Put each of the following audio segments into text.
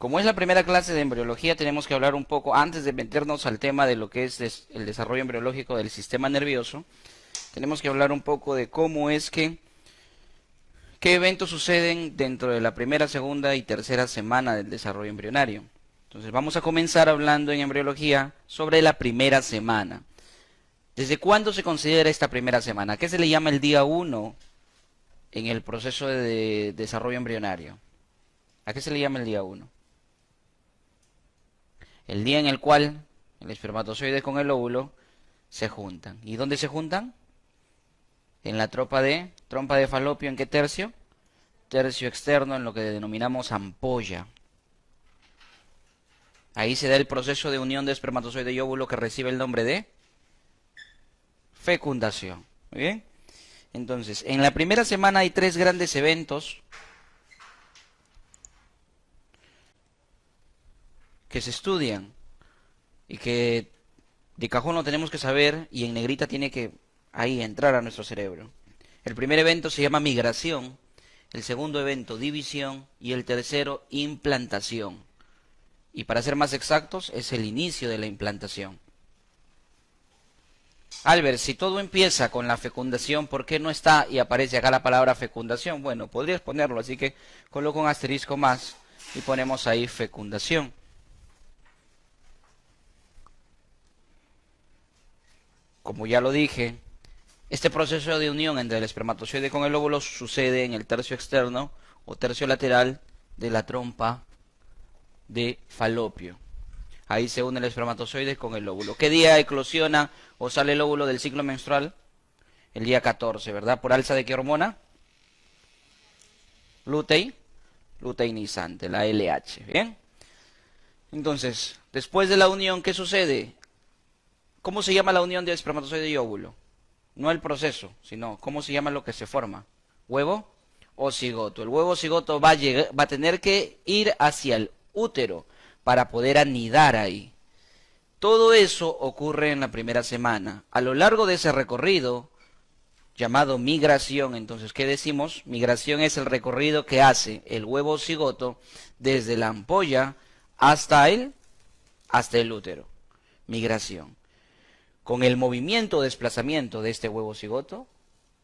Como es la primera clase de embriología, tenemos que hablar un poco, antes de meternos al tema de lo que es el desarrollo embriológico del sistema nervioso, tenemos que hablar un poco de qué eventos suceden dentro de la primera, segunda y tercera semana del desarrollo embrionario. Entonces vamos a comenzar hablando en embriología sobre la primera semana. ¿Desde cuándo se considera esta primera semana? ¿A qué se le llama el día 1 en el proceso de desarrollo embrionario? ¿A qué se le llama el día 1? El día en el cual el espermatozoide con el óvulo se juntan. ¿Y dónde se juntan? En la trompa de falopio. ¿En qué tercio? Tercio externo, en lo que denominamos ampolla. Ahí se da el proceso de unión de espermatozoide y óvulo que recibe el nombre de fecundación. ¿Muy bien? Entonces, en la primera semana hay 3 grandes eventos que se estudian y que de cajón lo tenemos que saber, y en negrita tiene que ahí entrar a nuestro cerebro. El primer evento se llama migración, el segundo evento división y el tercero implantación. Y para ser más exactos, es el inicio de la implantación. Albert, si todo empieza con la fecundación, ¿por qué no está y aparece acá la palabra fecundación? Bueno, podrías ponerlo, así que coloco un asterisco más y ponemos ahí fecundación. Como ya lo dije, este proceso de unión entre el espermatozoide con el óvulo sucede en el tercio externo o tercio lateral de la trompa de falopio. Ahí se une el espermatozoide con el óvulo. ¿Qué día eclosiona o sale el óvulo del ciclo menstrual? El día 14, ¿verdad? ¿Por alza de qué hormona? Luteinizante, la LH. ¿Bien? Entonces, después de la unión, ¿qué sucede? ¿Cómo se llama la unión de espermatozoide y óvulo? No el proceso, sino cómo se llama lo que se forma. ¿Huevo o cigoto? El huevo cigoto va a tener que ir hacia el útero para poder anidar ahí. Todo eso ocurre en la primera semana. A lo largo de ese recorrido, llamado migración, entonces, ¿qué decimos? Migración es el recorrido que hace el huevo cigoto desde la ampolla hasta el útero. Migración. Con el movimiento o desplazamiento de este huevo cigoto,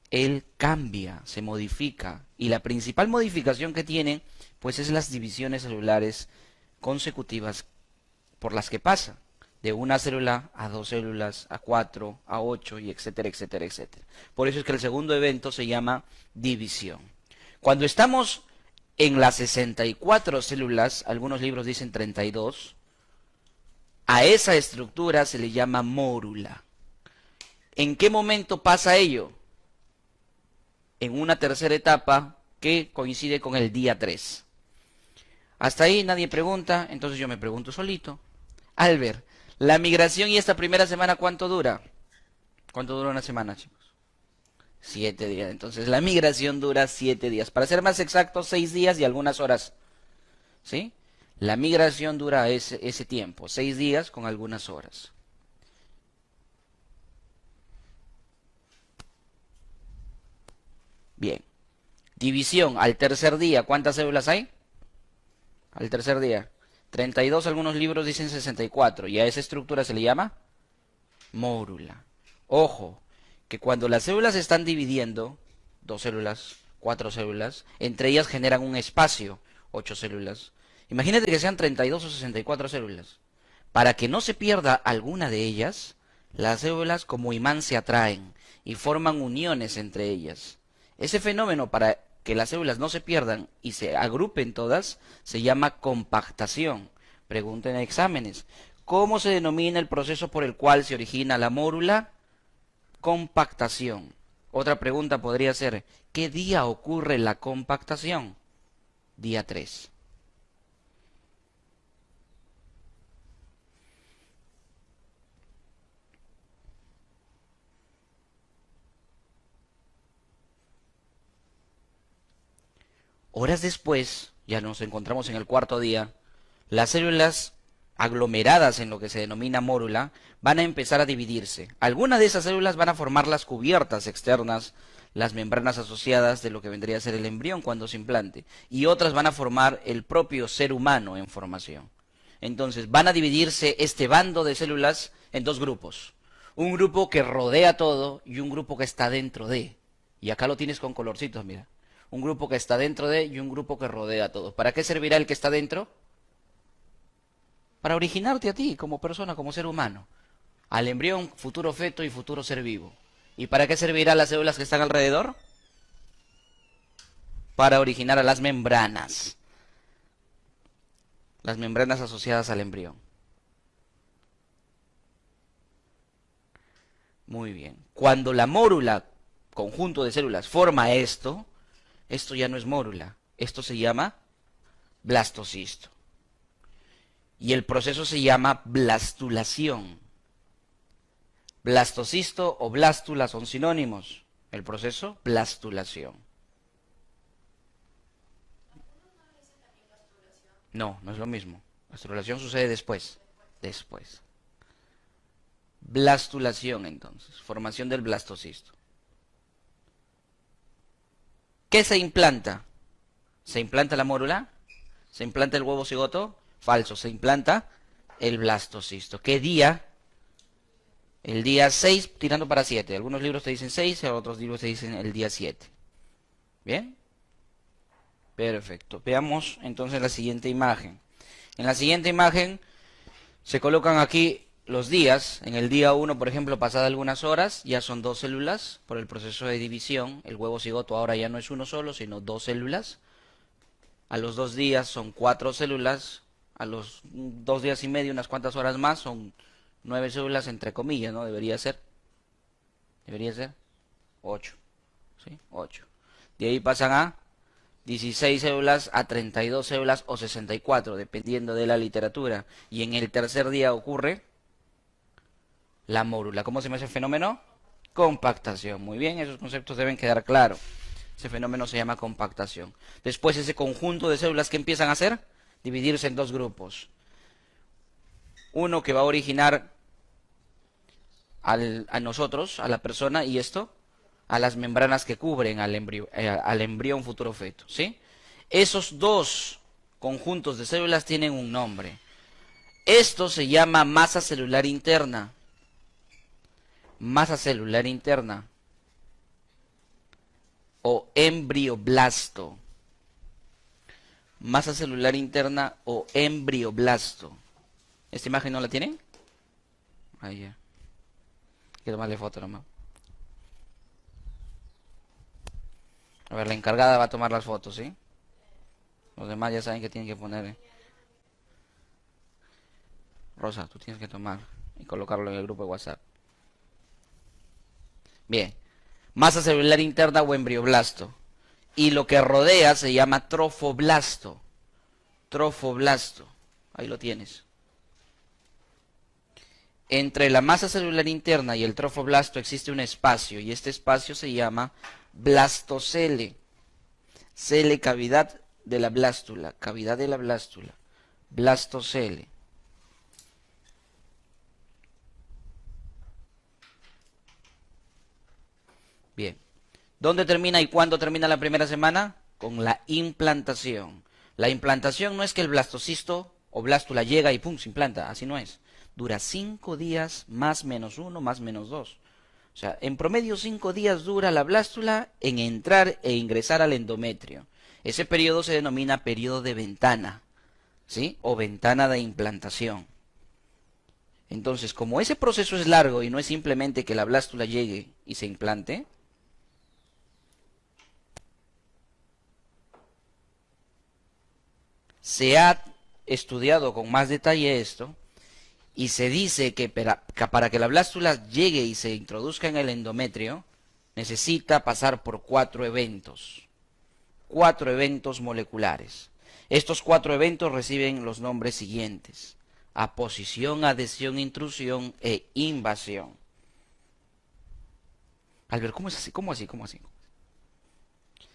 él cambia, se modifica. Y la principal modificación que tiene, pues es las divisiones celulares consecutivas por las que pasa. De una célula a 2 células, a 4, a 8, y etcétera, etcétera, etcétera. Por eso es que el segundo evento se llama división. Cuando estamos en las 64 células, algunos libros dicen 32, a esa estructura se le llama mórula. ¿En qué momento pasa ello? En una tercera etapa que coincide con el día 3. Hasta ahí nadie pregunta, entonces yo me pregunto solito. Albert, la migración y esta primera semana, ¿cuánto dura? ¿Cuánto dura una semana, chicos? 7 días. Entonces la migración dura 7 días. Para ser más exactos, 6 días y algunas horas. ¿Sí? La migración dura ese tiempo, 6 días con algunas horas. Bien. División, al tercer día, ¿cuántas células hay? Al tercer día. 32, algunos libros dicen 64. Y a esa estructura se le llama mórula. Ojo, que cuando las células se están dividiendo, 2 células, 4 células, entre ellas generan un espacio, 8 células. Imagínate que sean 32 o 64 células. Para que no se pierda alguna de ellas, las células como imán se atraen y forman uniones entre ellas. Ese fenómeno, para que las células no se pierdan y se agrupen todas, se llama compactación. Pregunten en exámenes. ¿Cómo se denomina el proceso por el cual se origina la mórula? Compactación. Otra pregunta podría ser, ¿qué día ocurre la compactación? Día 3. Horas después, ya nos encontramos en el 4.º día, las células aglomeradas en lo que se denomina mórula van a empezar a dividirse. Algunas de esas células van a formar las cubiertas externas, las membranas asociadas de lo que vendría a ser el embrión cuando se implante. Y otras van a formar el propio ser humano en formación. Entonces van a dividirse este bando de células en dos grupos. Un grupo que rodea todo y un grupo que está dentro de. Y acá lo tienes con colorcitos, mira. Un grupo que está dentro de y un grupo que rodea todo. ¿Para qué servirá el que está dentro? Para originarte a ti como persona, como ser humano. Al embrión, futuro feto y futuro ser vivo. ¿Y para qué servirán las células que están alrededor? Para originar a las membranas. Las membranas asociadas al embrión. Muy bien. Cuando la mórula, conjunto de células, forma esto ya no es mórula. Esto se llama blastocisto. Y el proceso se llama blastulación. Blastocisto o blástula son sinónimos. El proceso, blastulación. No, no es lo mismo. Blastulación sucede después. Después. Blastulación, entonces. Formación del blastocisto. ¿Qué se implanta? ¿Se implanta la mórula? ¿Se implanta el huevo cigoto? Falso, se implanta el blastocisto. ¿Qué día? El día 6 tirando para 7. Algunos libros te dicen 6, otros libros te dicen el día 7. ¿Bien? Perfecto. Veamos entonces la siguiente imagen. En la siguiente imagen se colocan aquí los días. En el día 1, por ejemplo, pasadas algunas horas, ya son 2 células por el proceso de división. El huevo cigoto ahora ya no es uno solo, sino 2 células. A los 2 días son 4 células. A los 2 días y medio, unas cuantas horas más, son 9 células entre comillas, ¿no? Debería ser 8, ¿sí? 8. De ahí pasan a 16 células, a 32 células o 64, dependiendo de la literatura. Y en el tercer día ocurre la mórula. ¿Cómo se llama ese fenómeno? Compactación. Muy bien, esos conceptos deben quedar claros. Ese fenómeno se llama compactación. Después ese conjunto de células que empiezan a hacer, dividirse en dos grupos. Uno que va a originar a nosotros, a la persona, y esto, a las membranas que cubren al embrión futuro feto, ¿sí? Esos dos conjuntos de células tienen un nombre. Esto se llama masa celular interna. Masa celular interna. O embrioblasto. Masa celular interna o embrioblasto. ¿Esta imagen no la tienen? Ahí ya. Hay que tomarle foto nomás. A ver, la encargada va a tomar las fotos, ¿sí? Los demás ya saben que tienen que poner. Rosa, tú tienes que tomar y colocarlo en el grupo de WhatsApp. Bien. Masa celular interna o embrioblasto. Y lo que rodea se llama trofoblasto. Trofoblasto. Ahí lo tienes. Entre la masa celular interna y el trofoblasto existe un espacio, y este espacio se llama blastocele. Cele, cavidad de la blástula. Cavidad de la blástula. Blastocele. Bien. ¿Dónde termina y cuándo termina la primera semana? Con la implantación. La implantación no es que el blastocisto o blástula llega y pum, se implanta. Así no es. Dura 5 días más menos 1 más menos 2. O sea, en promedio 5 días dura la blástula en entrar e ingresar al endometrio. Ese periodo se denomina periodo de ventana, ¿sí? O ventana de implantación. Entonces, como ese proceso es largo y no es simplemente que la blástula llegue y se implante, se ha estudiado con más detalle esto y se dice que para que la blástula llegue y se introduzca en el endometrio, necesita pasar por 4 eventos. 4 eventos moleculares. Estos 4 eventos reciben los nombres siguientes: aposición, adhesión, intrusión e invasión. Albert, ¿cómo es así? ¿Cómo así? ¿Cómo así?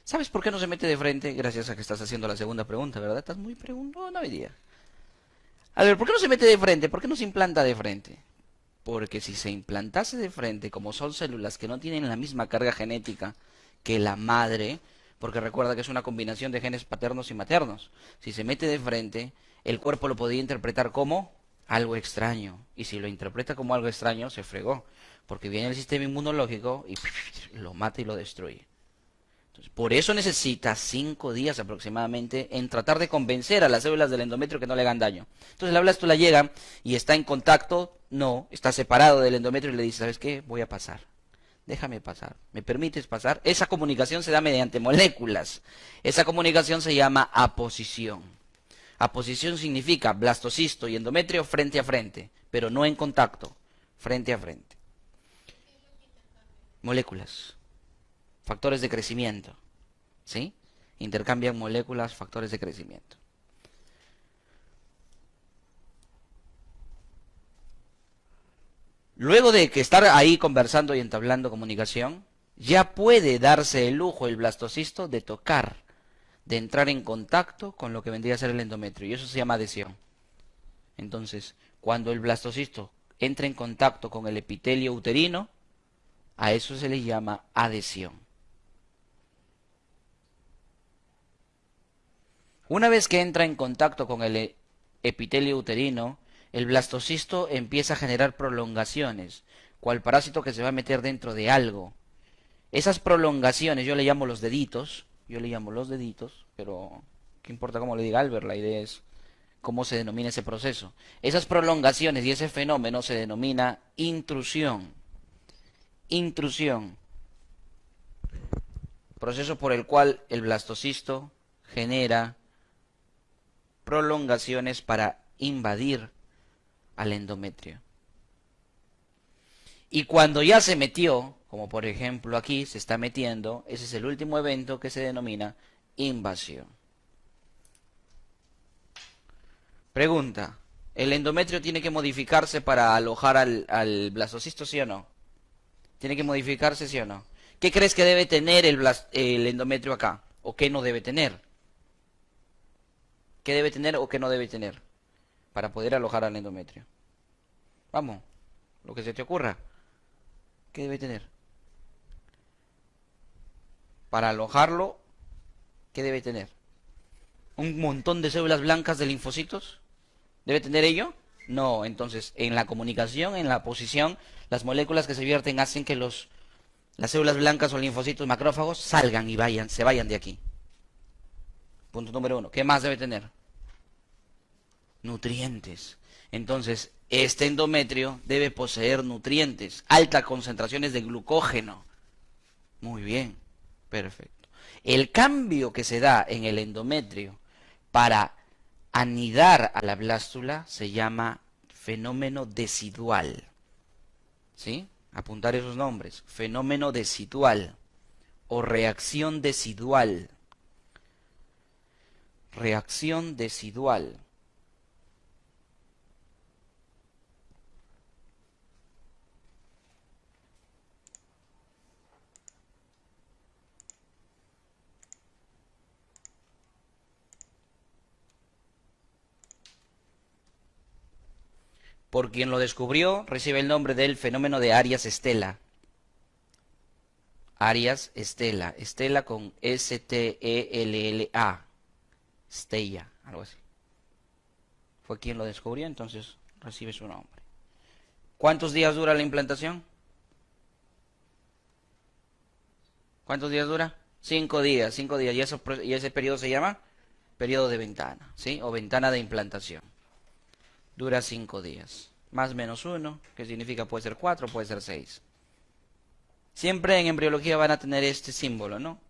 ¿Sabes por qué no se mete de frente? Gracias a que estás haciendo la segunda pregunta, ¿verdad? Estás muy preguntón hoy día. A ver, ¿por qué no se mete de frente? ¿Por qué no se implanta de frente? Porque si se implantase de frente, como son células que no tienen la misma carga genética que la madre, porque recuerda que es una combinación de genes paternos y maternos. Si se mete de frente, el cuerpo lo podía interpretar como algo extraño. Y si lo interpreta como algo extraño, se fregó. Porque viene el sistema inmunológico y lo mata y lo destruye. Entonces, por eso necesita 5 días aproximadamente en tratar de convencer a las células del endometrio que no le hagan daño. Entonces la blástula llega y está en contacto, no, está separado del endometrio y le dice, ¿sabes qué? Voy a pasar. Déjame pasar. ¿Me permites pasar? Esa comunicación se da mediante moléculas. Esa comunicación se llama aposición. Aposición significa blastocisto y endometrio frente a frente, pero no en contacto, frente a frente. Moléculas. Factores de crecimiento, ¿sí? Intercambian moléculas, factores de crecimiento. Luego de que estar ahí conversando y entablando comunicación, ya puede darse el lujo el blastocisto de tocar, de entrar en contacto con lo que vendría a ser el endometrio, y eso se llama adhesión. Entonces, cuando el blastocisto entra en contacto con el epitelio uterino, a eso se le llama adhesión. Una vez que entra en contacto con el epitelio uterino, el blastocisto empieza a generar prolongaciones, cual parásito que se va a meter dentro de algo. Esas prolongaciones yo le llamo los deditos, pero ¿qué importa cómo le diga Albert? La idea es cómo se denomina ese proceso. Esas prolongaciones y ese fenómeno se denomina intrusión. Intrusión. Proceso por el cual el blastocisto genera prolongaciones para invadir al endometrio. Y cuando ya se metió, como por ejemplo aquí se está metiendo, ese es el último evento que se denomina invasión. Pregunta, ¿el endometrio tiene que modificarse para alojar al blastocisto, sí o no? ¿Tiene que modificarse, sí o no? ¿Qué crees que debe tener el endometrio acá? ¿O qué no debe tener? ¿Qué debe tener o qué no debe tener para poder alojar al endometrio? Vamos, lo que se te ocurra. ¿Qué debe tener? Para alojarlo, ¿qué debe tener? ¿Un montón de células blancas de linfocitos? ¿Debe tener ello? No, entonces en la comunicación, en la posición, las moléculas que se vierten hacen que las células blancas o linfocitos macrófagos salgan y se vayan de aquí. Punto número 1. ¿Qué más debe tener? Nutrientes. Entonces, este endometrio debe poseer nutrientes, altas concentraciones de glucógeno. Muy bien, perfecto. El cambio que se da en el endometrio para anidar a la blástula se llama fenómeno decidual. ¿Sí? Apuntar esos nombres. Fenómeno decidual o reacción decidual. Reacción decidual. Por quien lo descubrió, recibe el nombre del fenómeno de Arias-Stella. Arias-Stella. Stella con S-T-E-L-L-A. Stella, algo así. Fue quien lo descubrió, entonces recibe su nombre. ¿Cuántos días dura la implantación? ¿Cuántos días dura? 5 días, 5 días. ¿Y ese periodo se llama? Periodo de ventana, ¿sí? O ventana de implantación. Dura 5 días. Más menos 1, que significa puede ser 4, puede ser 6. Siempre en embriología van a tener este símbolo, ¿no?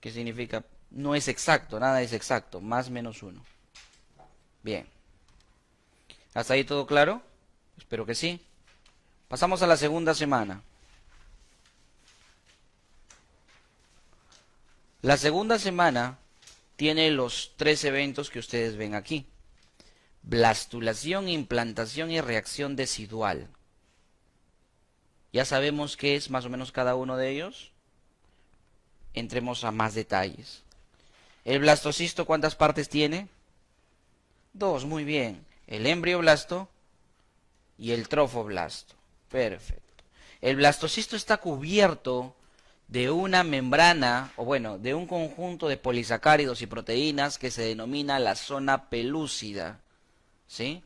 Que significa, no es exacto, nada es exacto, más menos 1. Bien. ¿Hasta ahí todo claro? Espero que sí. Pasamos a la segunda semana. La segunda semana tiene los 3 eventos que ustedes ven aquí. Blastulación, implantación y reacción decidual. Ya sabemos qué es más o menos cada uno de ellos. Entremos a más detalles. ¿El blastocisto cuántas partes tiene? 2, muy bien. El embrioblasto y el trofoblasto. Perfecto. El blastocisto está cubierto de una membrana, o bueno, de un conjunto de polisacáridos y proteínas que se denomina la zona pelúcida, ¿sí?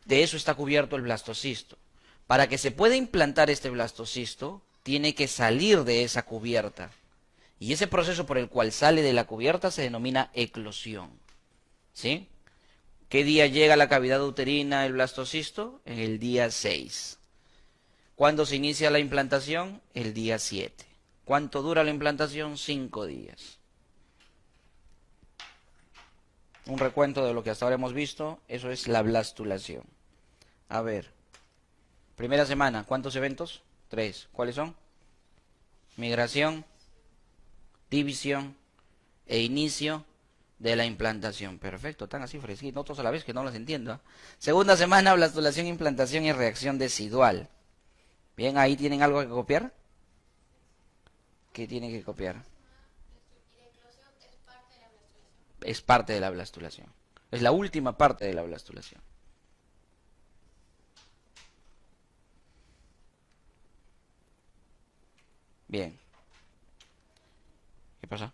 De eso está cubierto el blastocisto. Para que se pueda implantar este blastocisto, tiene que salir de esa cubierta. Y ese proceso por el cual sale de la cubierta se denomina eclosión, ¿sí? ¿Qué día llega a la cavidad uterina el blastocisto? En el día 6. ¿Cuándo se inicia la implantación? El día 7. ¿Cuánto dura la implantación? 5 días. Un recuento de lo que hasta ahora hemos visto, eso es la blastulación. A ver, primera semana, ¿cuántos eventos? 3. ¿Cuáles son? Migración, división e inicio de la implantación. Perfecto, están así fresquitos, no todos a la vez que no los entiendo. Segunda semana, blastulación, implantación y reacción decidual. Bien, ahí tienen algo que copiar. ¿Qué tienen que copiar? Es parte de la blastulación. Es la última parte de la blastulación. Bien. ¿Qué pasa?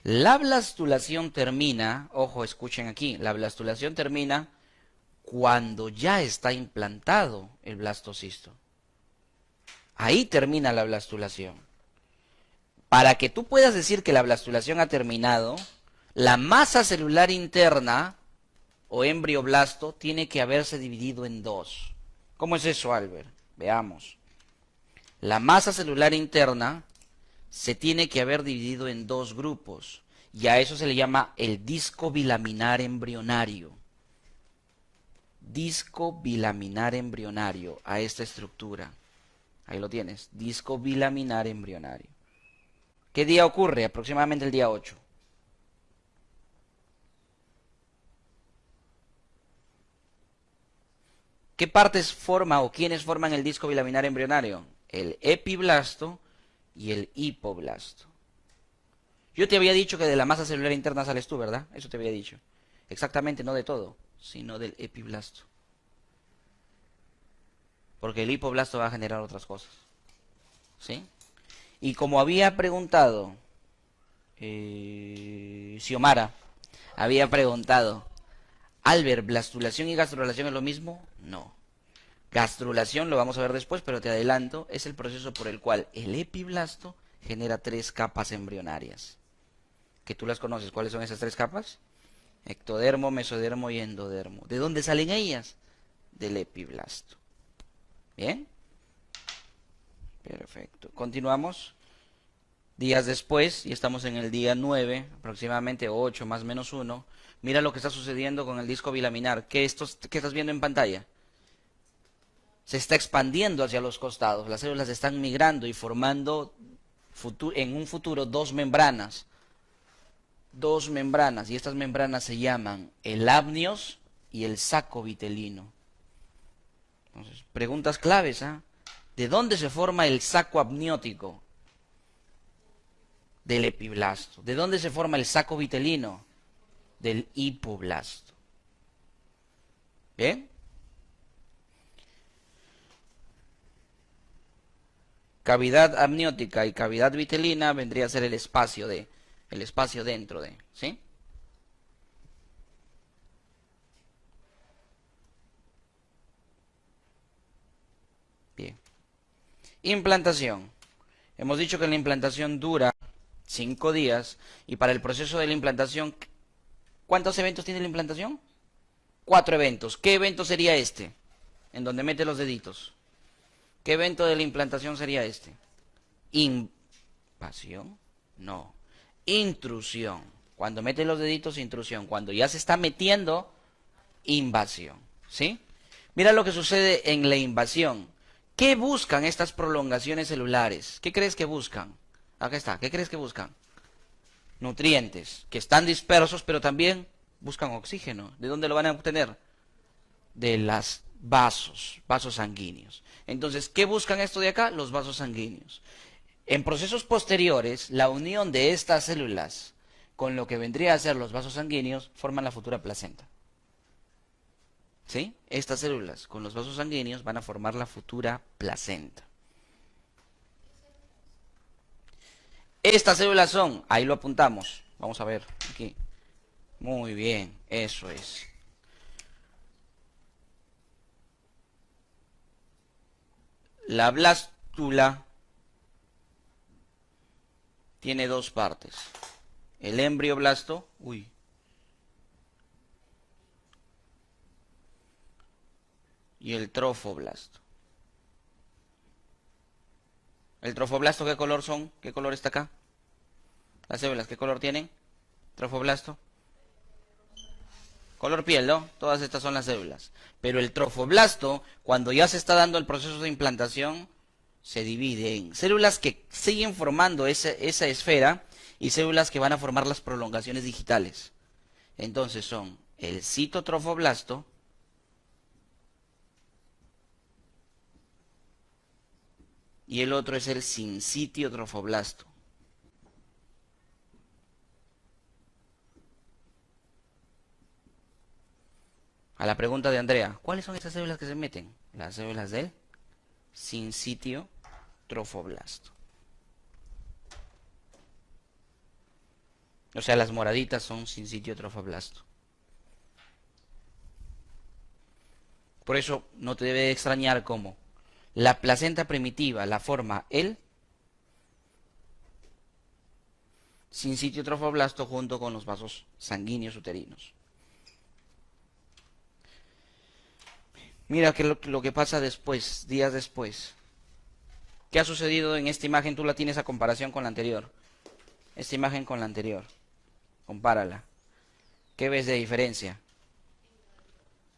La blastulación termina, ojo, escuchen aquí, la blastulación termina cuando ya está implantado el blastocisto. Ahí termina la blastulación. Para que tú puedas decir que la blastulación ha terminado, la masa celular interna o embrioblasto tiene que haberse dividido en dos. ¿Cómo es eso, Albert? Veamos. La masa celular interna se tiene que haber dividido en dos grupos y a eso se le llama el disco bilaminar embrionario. Disco bilaminar embrionario a esta estructura. Ahí lo tienes, disco bilaminar embrionario. ¿Qué día ocurre? Aproximadamente el día 8. ¿Qué partes forma o quiénes forman el disco bilaminar embrionario? El epiblasto y el hipoblasto. Yo te había dicho que de la masa celular interna sales tú, ¿verdad? Eso te había dicho. Exactamente, no de todo, sino del epiblasto. Porque el hipoblasto va a generar otras cosas. ¿Sí? Y como había preguntado, Xiomara, había preguntado, Albert, ¿blastulación y gastrulación es lo mismo? No. Gastrulación, lo vamos a ver después, pero te adelanto, es el proceso por el cual el epiblasto genera 3 capas embrionarias. Que tú las conoces. ¿Cuáles son esas 3 capas? Ectodermo, mesodermo y endodermo. ¿De dónde salen ellas? Del epiblasto. ¿Bien? Perfecto. Continuamos. Días después, y estamos en el día 9, aproximadamente 8 más menos 1. Mira lo que está sucediendo con el disco bilaminar. ¿Qué estás viendo en pantalla? Se está expandiendo hacia los costados. Las células están migrando y formando en un futuro 2 membranas. 2 membranas. Y estas membranas se llaman el amnios y el saco vitelino. Entonces, preguntas claves, ¿ah? ¿De dónde se forma el saco amniótico? Del epiblasto. ¿De dónde se forma el saco vitelino? Del hipoblasto. ¿Bien? Cavidad amniótica y cavidad vitelina vendría a ser el espacio dentro de, ¿sí? Bien. Implantación. Hemos dicho que la implantación dura 5 días y para el proceso de la implantación, ¿cuántos eventos tiene la implantación? 4 eventos. ¿Qué evento sería este? En donde mete los deditos. ¿Qué evento de la implantación sería este? ¿Invasión? No. Intrusión. Cuando mete los deditos, intrusión. Cuando ya se está metiendo, invasión. ¿Sí? Mira lo que sucede en la invasión. ¿Qué buscan estas prolongaciones celulares? ¿Qué crees que buscan? Acá está. ¿Qué crees que buscan? Nutrientes, que están dispersos, pero también buscan oxígeno. ¿De dónde lo van a obtener? De los vasos sanguíneos. Entonces, ¿qué buscan esto de acá? Los vasos sanguíneos. En procesos posteriores, la unión de estas células con lo que vendría a ser los vasos sanguíneos forman la futura placenta. ¿Sí? Estas células con los vasos sanguíneos van a formar la futura placenta. Estas células son, ahí lo apuntamos, vamos a ver aquí. Muy bien, eso es. La blástula tiene dos partes. El embrioblasto, y el trofoblasto. ¿El trofoblasto qué color son? ¿Qué color está acá? Las células, ¿qué color tienen? Trofoblasto. Color piel, ¿no? Todas estas son las células. Pero el trofoblasto, cuando ya se está dando el proceso de implantación, se divide en células que siguen formando esa esfera y células que van a formar las prolongaciones digitales. Entonces son el citotrofoblasto y el otro es el sincitiotrofoblasto. A la pregunta de Andrea, ¿cuáles son esas células que se meten? Las células del sincitiotrofoblasto. O sea, las moraditas son sincitiotrofoblasto. Por eso no te debe extrañar cómo la placenta primitiva la forma el sincitiotrofoblasto junto con los vasos sanguíneos uterinos. Mira que lo que pasa después, días después. ¿Qué ha sucedido en esta imagen? Tú la tienes a comparación con la anterior. Esta imagen con la anterior. Compárala. ¿Qué ves de diferencia?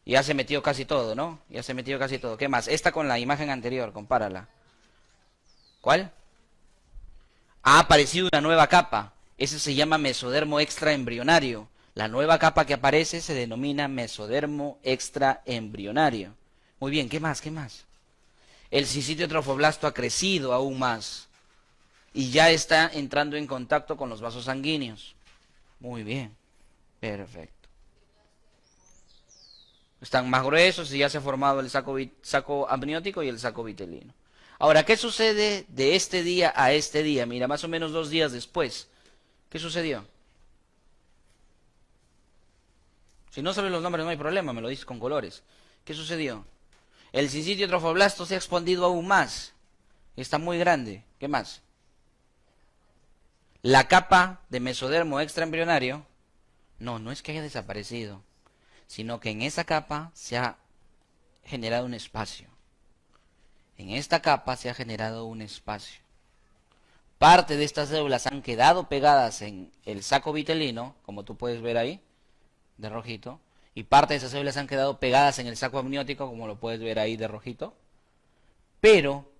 Ya se metió casi todo, ¿no? Ya se metió casi todo. ¿Qué más? Esta con la imagen anterior, compárala. ¿Cuál? Ha aparecido una nueva capa. Ese se llama mesodermo extraembrionario. La nueva capa que aparece se denomina mesodermo extraembrionario. Muy bien, ¿qué más? ¿Qué más? El sincitiotrofoblasto ha crecido aún más y ya está entrando en contacto con los vasos sanguíneos. Muy bien, perfecto. Están más gruesos y ya se ha formado el saco amniótico y el saco vitelino. Ahora, ¿qué sucede de este día a este día? Mira, más o menos 2 días después. ¿Qué sucedió? Si no sabes los nombres no hay problema, me lo dices con colores. ¿Qué sucedió? El sincitiotrofoblasto se ha expandido aún más. Está muy grande. ¿Qué más? La capa de mesodermo extraembrionario, no es que haya desaparecido, sino que en esa capa se ha generado un espacio. En esta capa se ha generado un espacio. Parte de estas células han quedado pegadas en el saco vitelino, como tú puedes ver ahí, de rojito, y parte de esas células han quedado pegadas en el saco amniótico, como lo puedes ver ahí de rojito, pero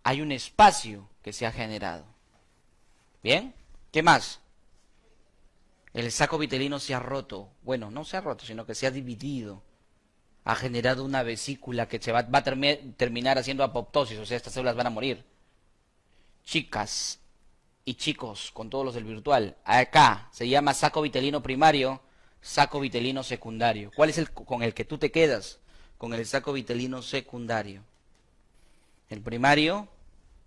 hay un espacio que se ha generado. ¿Bien? ¿Qué más? El saco vitelino se ha roto. Bueno, no se ha roto, sino que se ha dividido. Ha generado una vesícula que se va a terminar haciendo apoptosis, o sea, estas células van a morir. Chicas y chicos, con todos los del virtual, acá se llama saco vitelino primario, saco vitelino secundario. ¿Cuál es el con el que tú te quedas? Con el saco vitelino secundario. El primario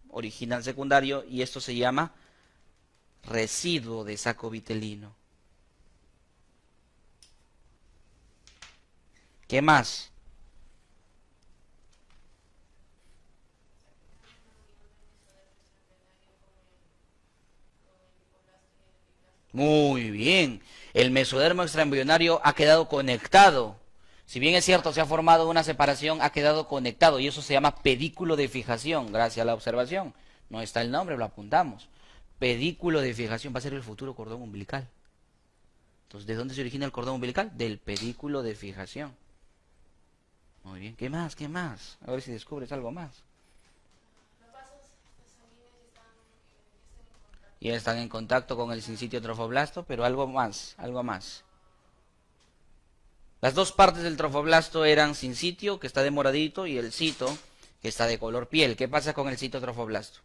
origina el secundario y esto se llama residuo de saco vitelino. ¿Qué más? Muy bien. El mesodermo extraembrionario ha quedado conectado. Si bien es cierto, se ha formado una separación, ha quedado conectado y eso se llama pedículo de fijación, gracias a la observación. No está el nombre, lo apuntamos. Pedículo de fijación va a ser el futuro cordón umbilical. Entonces, ¿de dónde se origina el cordón umbilical? Del pedículo de fijación. Muy bien. ¿Qué más? ¿Qué más? A ver si descubres algo más. Y están en contacto con el sincitiotrofoblasto, pero algo más, algo más. Las dos partes del trofoblasto eran sincitio, que está de moradito, y el cito, que está de color piel. ¿Qué pasa con el citotrofoblasto?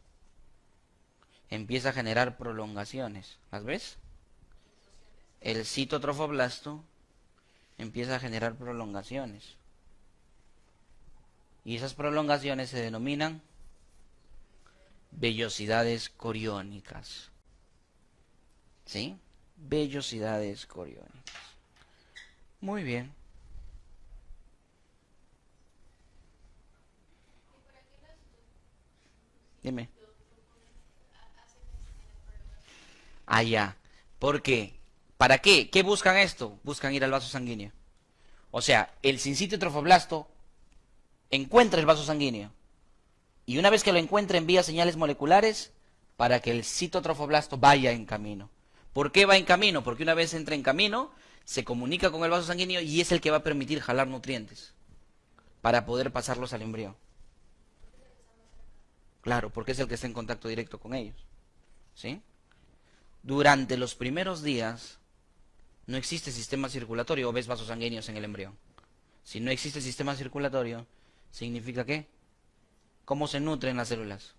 Empieza a generar prolongaciones. ¿Las ves? El citotrofoblasto empieza a generar prolongaciones. Y esas prolongaciones se denominan vellosidades coriónicas. ¿Sí? Vellosidades coriónicas. Muy bien. Dime. Ah, ya. ¿Por qué? ¿Para qué? ¿Qué buscan esto? Buscan ir al vaso sanguíneo. O sea, el sincitio trofoblasto encuentra el vaso sanguíneo. Y una vez que lo encuentra, envía señales moleculares para que el citotrofoblasto vaya en camino. ¿Por qué va en camino? Porque una vez entra en camino, se comunica con el vaso sanguíneo y es el que va a permitir jalar nutrientes para poder pasarlos al embrión. Claro, porque es el que está en contacto directo con ellos. ¿Sí? Durante los primeros días no existe sistema circulatorio o ves vasos sanguíneos en el embrión. Si no existe sistema circulatorio, ¿significa qué? ¿Cómo se nutren las células?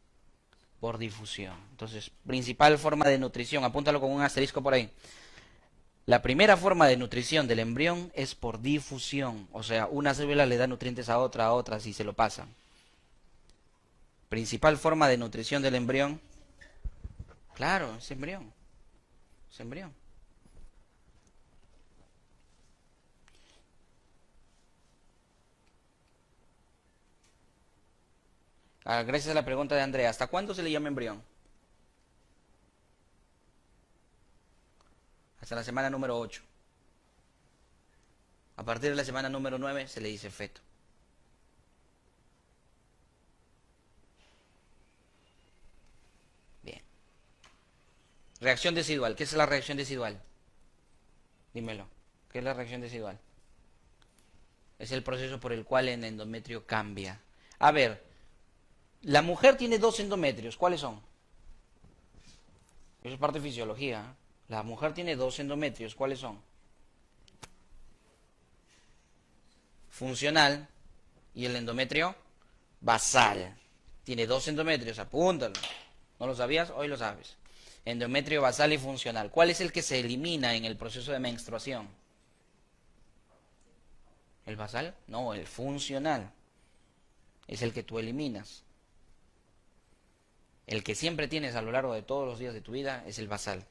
Por difusión. Entonces, principal forma de nutrición, apúntalo con un asterisco por ahí. La primera forma de nutrición del embrión es por difusión. O sea, una célula le da nutrientes a otra, así se lo pasan. Principal forma de nutrición del embrión. Claro, es embrión. Es embrión. Gracias a la pregunta de Andrea, ¿hasta cuándo se le llama embrión? Hasta la semana número 8. A partir de la semana número 9 se le dice feto. Bien. Reacción decidual. ¿Qué es la reacción decidual? Dímelo. ¿Qué es la reacción decidual? Es el proceso por el cual el endometrio cambia. A ver, la mujer tiene dos endometrios. ¿Cuáles son? Eso es parte de fisiología. ¿Eh? La mujer tiene dos endometrios. ¿Cuáles son? Funcional y el endometrio basal. Tiene dos endometrios, apúntalo. ¿No lo sabías? Hoy lo sabes. Endometrio basal y funcional. ¿Cuál es el que se elimina en el proceso de menstruación? ¿El basal? No, el funcional. Es el que tú eliminas. El que siempre tienes a lo largo de todos los días de tu vida es el basal.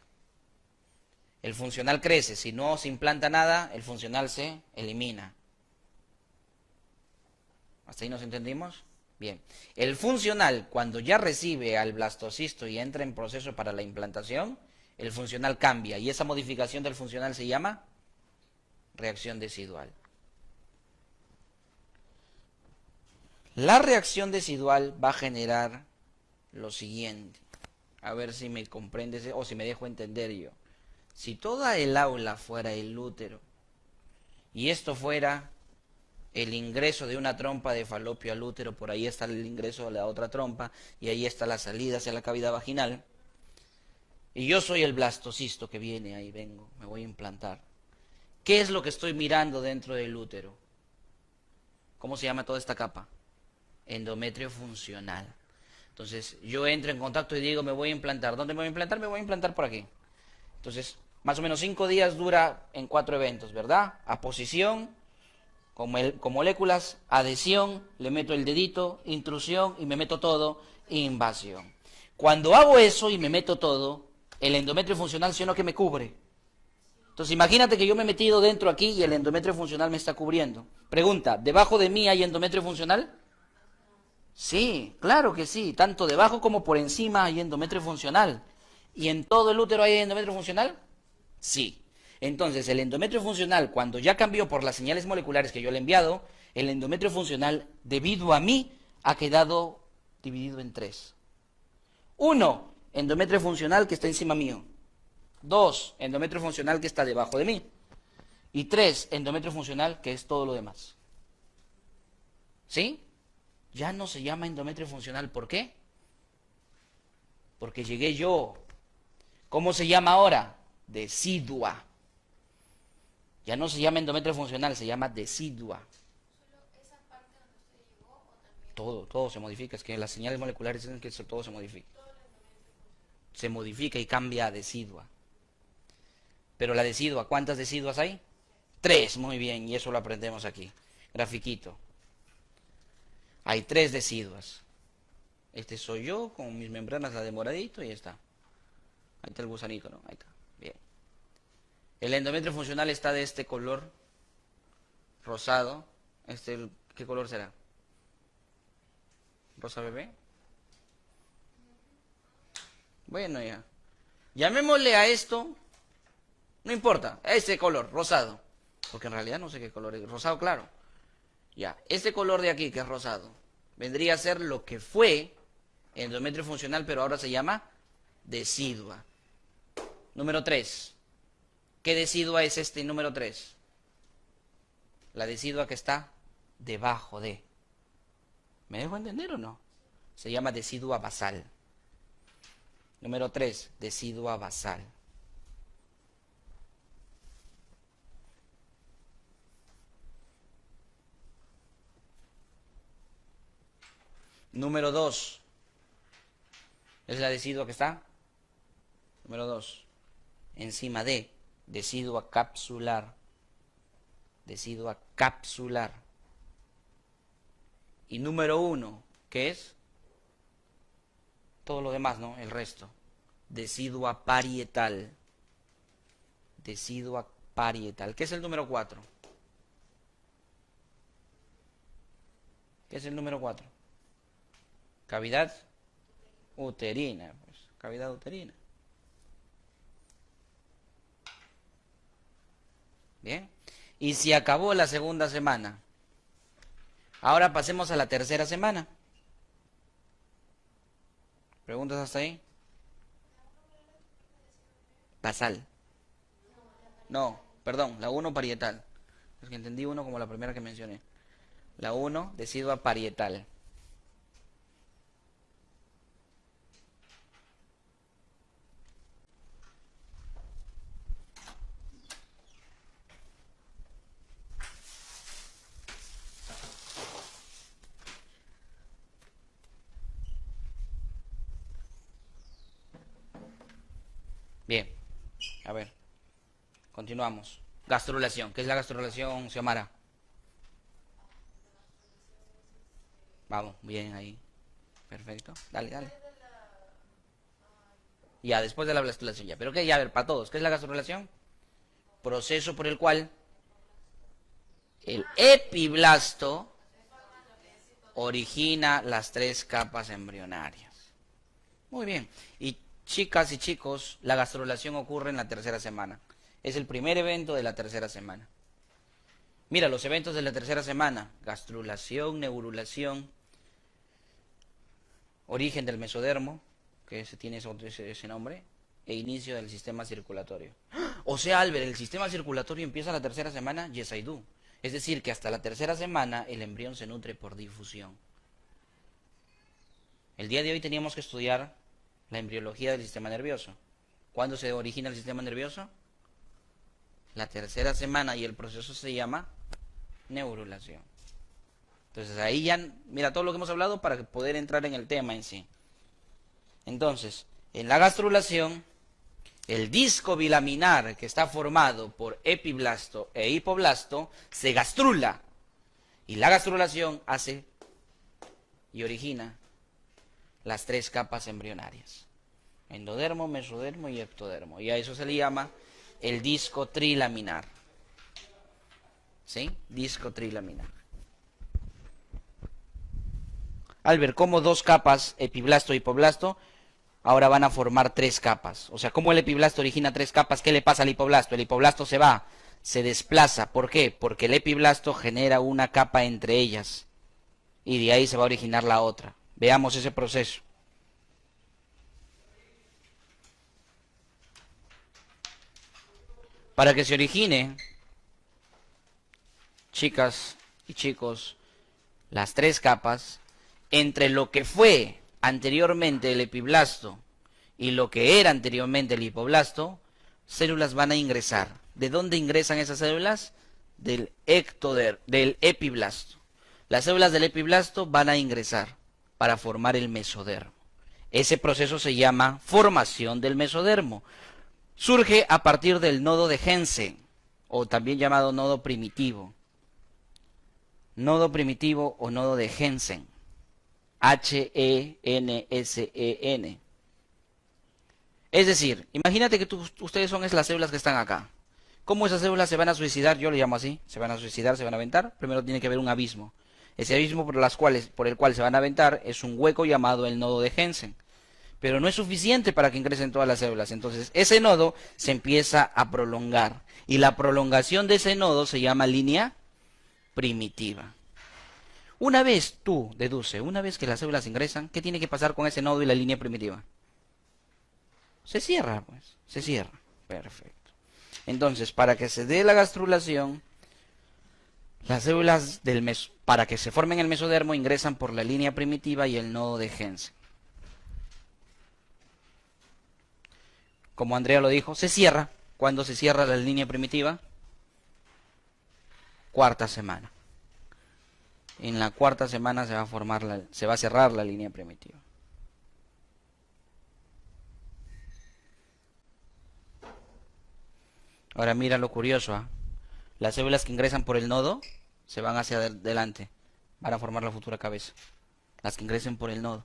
El funcional crece. Si no se implanta nada, el funcional se elimina. ¿Hasta ahí nos entendimos? Bien. El funcional, cuando ya recibe al blastocisto y entra en proceso para la implantación, el funcional cambia. Y esa modificación del funcional se llama reacción decidual. La reacción decidual va a generar lo siguiente. A ver si me comprendes o si me dejo entender yo. Si toda el aula fuera el útero y esto fuera el ingreso de una trompa de falopio al útero, por ahí está el ingreso de la otra trompa y ahí está la salida hacia la cavidad vaginal, y yo soy el blastocisto que viene, ahí vengo, me voy a implantar. ¿Qué es lo que estoy mirando dentro del útero? ¿Cómo se llama toda esta capa? Endometrio funcional. Entonces yo entro en contacto y digo, me voy a implantar. ¿Dónde me voy a implantar? Me voy a implantar por aquí. Entonces, más o menos 5 días dura en 4 eventos, ¿verdad? Aposición, con moléculas, adhesión, le meto el dedito, intrusión y me meto todo, invasión. Cuando hago eso y me meto todo, el endometrio funcional, ¿sí o no que me cubre? Entonces imagínate que yo me he metido dentro aquí y el endometrio funcional me está cubriendo. Pregunta, ¿debajo de mí hay endometrio funcional? Sí, claro que sí, tanto debajo como por encima hay endometrio funcional. ¿Y en todo el útero hay endometrio funcional? Sí. Entonces, el endometrio funcional, cuando ya cambió por las señales moleculares que yo le he enviado, el endometrio funcional, debido a mí, ha quedado dividido en 3. 1, endometrio funcional que está encima mío. 2, endometrio funcional que está debajo de mí. Y 3, endometrio funcional que es todo lo demás. ¿Sí? Ya no se llama endometrio funcional. ¿Por qué? Porque llegué yo. ¿Cómo se llama ahora? Decidua. Ya no se llama endometrio funcional, se llama decidua. ¿Solo esa parte donde usted llegó o también? Todo se modifica. Es que las señales moleculares dicen que todo se modifica. Se modifica y cambia a decidua. Pero la decidua, ¿cuántas deciduas hay? 3, muy bien, y eso lo aprendemos aquí. Grafiquito. Hay 3 deciduas. Este soy yo, con mis membranas, la de moradito, y ya está. Ahí está el gusanito, ¿no? Ahí está. Bien. El endometrio funcional está de este color rosado. ¿Qué color será? ¿Rosa bebé? Bueno, ya. Llamémosle a esto, no importa, a este color, rosado. Porque en realidad no sé qué color es, rosado claro. Ya, este color de aquí, que es rosado, vendría a ser lo que fue endometrio funcional, pero ahora se llama decidua. Número 3. ¿Qué decidua es este número 3? La decidua que está debajo de. ¿Me dejo entender o no? Se llama decidua basal. Número 3, decidua basal. Número 2. ¿Es la decidua que está? Número 2. Encima de decidua capsular. Decidua capsular. Y número 1, ¿qué es? Todo lo demás, ¿no? El resto. Decidua parietal. Decidua parietal. ¿Qué es el número 4? ¿Qué es el número 4? Cavidad uterina. Pues, cavidad uterina. Bien. Y si acabó la segunda semana, ahora pasemos a la tercera semana. ¿Preguntas hasta ahí? Basal. No, perdón, la 1 parietal. Es que entendí 1 como la primera que mencioné. La 1, decidua parietal. Bien, a ver, continuamos. Gastrulación. ¿Qué es la gastrulación, Xiomara? Vamos, bien ahí. Perfecto. Dale, dale. Ya, después de la gastrulación ya. Pero qué, ya, a ver, para todos. ¿Qué es la gastrulación? Proceso por el cual el epiblasto origina las 3 capas embrionarias. Muy bien. Y chicas y chicos, la gastrulación ocurre en la tercera semana. Es el primer evento de la tercera semana. Mira, los eventos de la tercera semana: gastrulación, neurulación, origen del mesodermo, que tiene ese nombre, e inicio del sistema circulatorio. O sea, Albert, el sistema circulatorio empieza la tercera semana, yes I do. Es decir, que hasta la tercera semana el embrión se nutre por difusión. El día de hoy teníamos que estudiar la embriología del sistema nervioso. ¿Cuándo se origina el sistema nervioso? La tercera semana, y el proceso se llama neurulación. Entonces ahí ya, mira todo lo que hemos hablado para poder entrar en el tema en sí. Entonces, en la gastrulación, el disco bilaminar que está formado por epiblasto e hipoblasto se gastrula. Y la gastrulación hace y origina las 3 capas embrionarias: endodermo, mesodermo y ectodermo. Y a eso se le llama el disco trilaminar. ¿Sí? Disco trilaminar. Al ver cómo 2 capas, epiblasto y hipoblasto, ahora van a formar 3 capas. O sea, ¿cómo el epiblasto origina 3 capas? ¿Qué le pasa al hipoblasto? El hipoblasto se va, se desplaza. ¿Por qué? Porque el epiblasto genera una capa entre ellas. Y de ahí se va a originar la otra. Veamos ese proceso. Para que se origine, chicas y chicos, las 3 capas, entre lo que fue anteriormente el epiblasto y lo que era anteriormente el hipoblasto, células van a ingresar. ¿De dónde ingresan esas células? Del epiblasto. Las células del epiblasto van a ingresar para formar el mesodermo. Ese proceso se llama formación del mesodermo. Surge a partir del nodo de Hensen. o también llamado nodo primitivo. Nodo primitivo o nodo de Hensen. Hensen. Es decir, imagínate que ustedes son las células que están acá. ¿Cómo esas células se van a suicidar? Yo le llamo así. Se van a suicidar, se van a aventar. Primero tiene que haber un abismo. Ese abismo por el cual se van a aventar es un hueco llamado el nodo de Hensen. Pero no es suficiente para que ingresen todas las células. Entonces ese nodo se empieza a prolongar. Y la prolongación de ese nodo se llama línea primitiva. Una vez una vez que las células ingresan, ¿qué tiene que pasar con ese nodo y la línea primitiva? Se cierra, pues. Se cierra. Perfecto. Entonces, para que se dé la gastrulación, las células para que se formen el mesodermo ingresan por la línea primitiva y el nodo de Hensen. Como Andrea lo dijo, se cierra. ¿Cuándo se cierra la línea primitiva? Cuarta semana. En la cuarta semana se va a cerrar la línea primitiva. Ahora mira lo curioso, ¿eh? Las células que ingresan por el nodo se van hacia adelante, van a formar la futura cabeza. Las que ingresen por el nodo.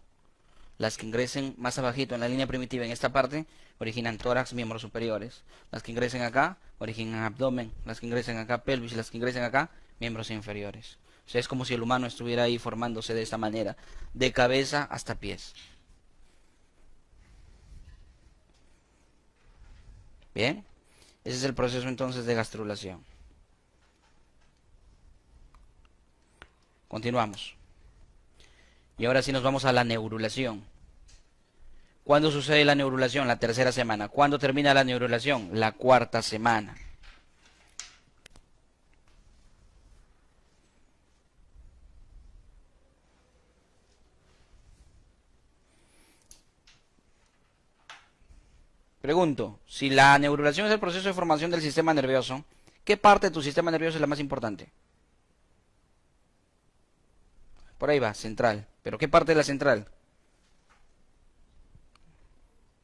Las que ingresen más abajito en la línea primitiva, en esta parte, originan tórax, miembros superiores. Las que ingresen acá, originan abdomen. Las que ingresen acá, pelvis. Y las que ingresen acá, miembros inferiores. O sea, es como si el humano estuviera ahí formándose de esta manera, de cabeza hasta pies. Bien, ese es el proceso entonces de gastrulación. Continuamos. Y ahora sí nos vamos a la neurulación. ¿Cuándo sucede la neurulación? La tercera semana. ¿Cuándo termina la neurulación? La cuarta semana. Pregunto, si la neurulación es el proceso de formación del sistema nervioso, ¿qué parte de tu sistema nervioso es la más importante? Por ahí va, central. ¿Pero qué parte de la central?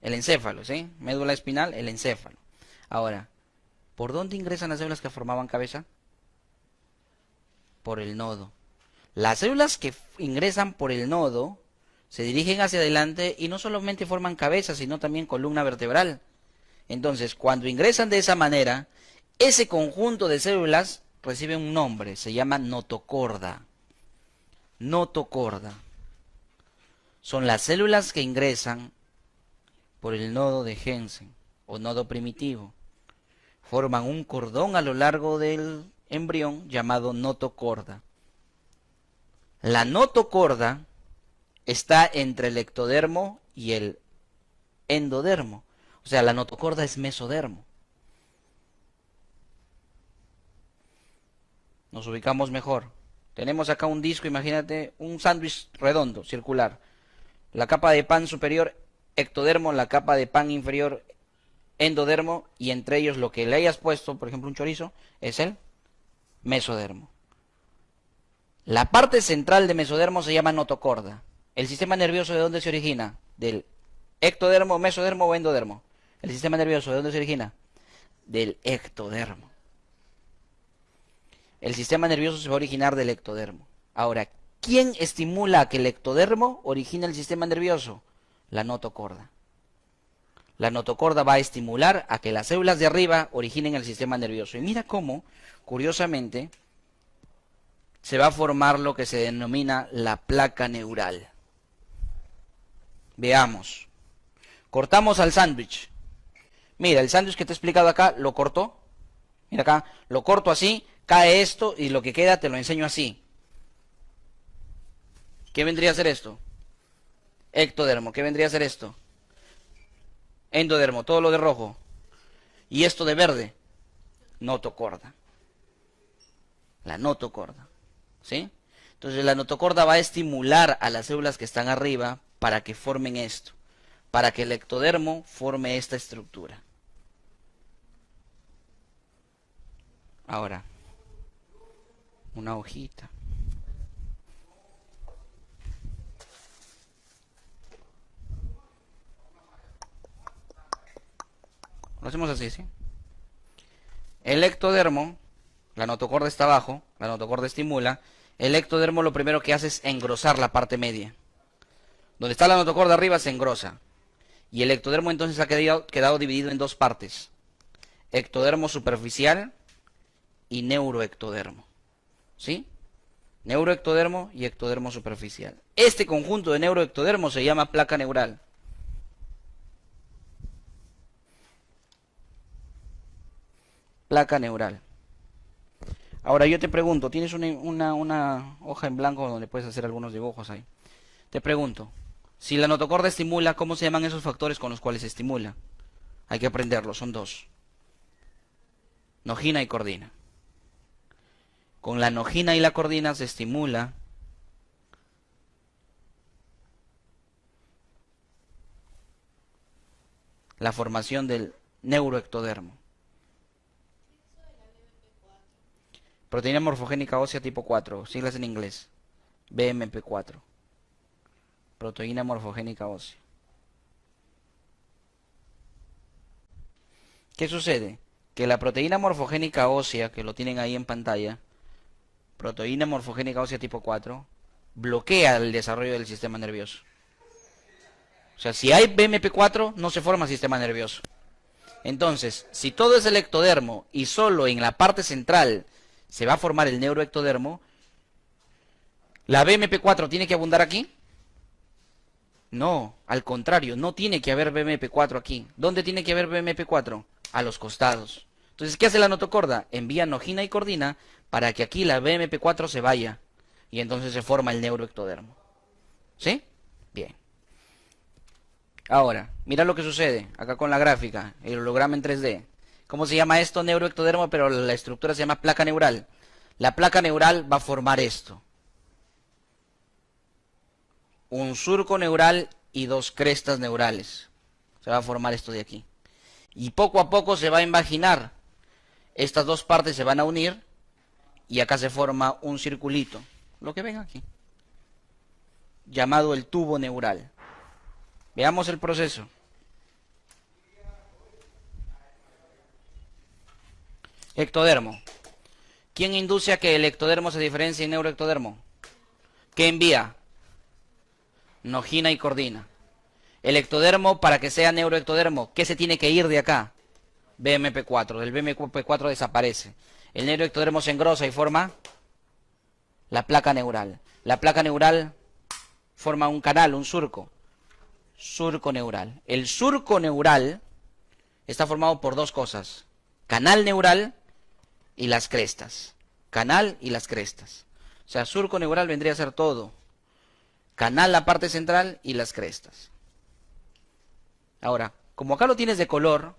El encéfalo, ¿sí? Médula espinal, el encéfalo. Ahora, ¿por dónde ingresan las células que formaban cabeza? Por el nodo. Las células que ingresan por el nodo se dirigen hacia adelante y no solamente forman cabeza, sino también columna vertebral. Entonces, cuando ingresan de esa manera, ese conjunto de células recibe un nombre, se llama notocorda. Notocorda. Son las células que ingresan por el nodo de Hensen o nodo primitivo. Forman un cordón a lo largo del embrión llamado notocorda. La notocorda está entre el ectodermo y el endodermo. O sea, la notocorda es mesodermo. Nos ubicamos mejor. Tenemos acá un disco, imagínate, un sándwich redondo, circular. La capa de pan superior, ectodermo, la capa de pan inferior, endodermo, y entre ellos lo que le hayas puesto, por ejemplo un chorizo, es el mesodermo. La parte central de mesodermo se llama notocorda. ¿El sistema nervioso de dónde se origina? ¿Del ectodermo, mesodermo o endodermo? ¿El sistema nervioso de dónde se origina? Del ectodermo. El sistema nervioso se va a originar del ectodermo. Ahora, ¿quién estimula que el ectodermo origine el sistema nervioso? La notocorda. La notocorda va a estimular a que las células de arriba originen el sistema nervioso. Y mira cómo, curiosamente, se va a formar lo que se denomina la placa neural. Veamos. Cortamos al sándwich. Mira, el sándwich que te he explicado acá, lo corto. Mira acá, lo corto así, cae esto y lo que queda te lo enseño así. ¿Qué vendría a ser esto? Ectodermo. ¿Qué vendría a ser esto? Endodermo, todo lo de rojo. Y esto de verde, notocorda. La notocorda. ¿Sí? Entonces la notocorda va a estimular a las células que están arriba para que formen esto. Para que el ectodermo forme esta estructura. Ahora, una hojita. Lo hacemos así, ¿sí? El ectodermo, la notocorda está abajo, la notocorda estimula. El ectodermo lo primero que hace es engrosar la parte media. Donde está la notocorda arriba se engrosa. Y el ectodermo entonces ha quedado dividido en dos partes. Ectodermo superficial y neuroectodermo. ¿Sí? Neuroectodermo y ectodermo superficial. Este conjunto de neuroectodermo se llama placa neural. Placa neural. Ahora yo te pregunto, tienes una hoja en blanco donde puedes hacer algunos dibujos ahí. Te pregunto, si la notocorda estimula, ¿cómo se llaman esos factores con los cuales se estimula? Hay que aprenderlo, son dos. Nojina y cordina. Con la nojina y la cordina se estimula la formación del neuroectodermo. Proteína morfogénica ósea tipo 4, siglas en inglés. BMP4. Proteína morfogénica ósea. ¿Qué sucede? Que la proteína morfogénica ósea, que lo tienen ahí en pantalla, proteína morfogénica ósea tipo 4, bloquea el desarrollo del sistema nervioso. O sea, si hay BMP4, no se forma sistema nervioso. Entonces, si todo es el ectodermo y solo en la parte central se va a formar el neuroectodermo, ¿la BMP4 tiene que abundar aquí? No, al contrario, no tiene que haber BMP4 aquí. ¿Dónde tiene que haber BMP4? A los costados. Entonces, ¿qué hace la notocorda? Envía nojina y cordina para que aquí la BMP4 se vaya. Y entonces se forma el neuroectodermo. ¿Sí? Bien. Ahora, mira lo que sucede acá con la gráfica, el holograma en 3D. ¿Cómo se llama esto? Neuroectodermo, pero la estructura se llama placa neural. La placa neural va a formar esto. Un surco neural y dos crestas neurales. Se va a formar esto de aquí. Y poco a poco se va a imaginar. Estas dos partes se van a unir y acá se forma un circulito. Lo que ven aquí. Llamado el tubo neural. Veamos el proceso. Ectodermo. ¿Quién induce a que el ectodermo se diferencie en neuroectodermo? ¿Qué envía? Nojina y cordina. El ectodermo, para que sea neuroectodermo, ¿qué se tiene que ir de acá? BMP4. El BMP4 desaparece. El neuroectodermo se engrosa y forma la placa neural. La placa neural forma un canal, un surco. Surco neural. El surco neural está formado por dos cosas. Canal neural y las crestas. Canal y las crestas. O sea, surco neural vendría a ser todo. Canal la parte central y las crestas. Ahora, como acá lo tienes de color,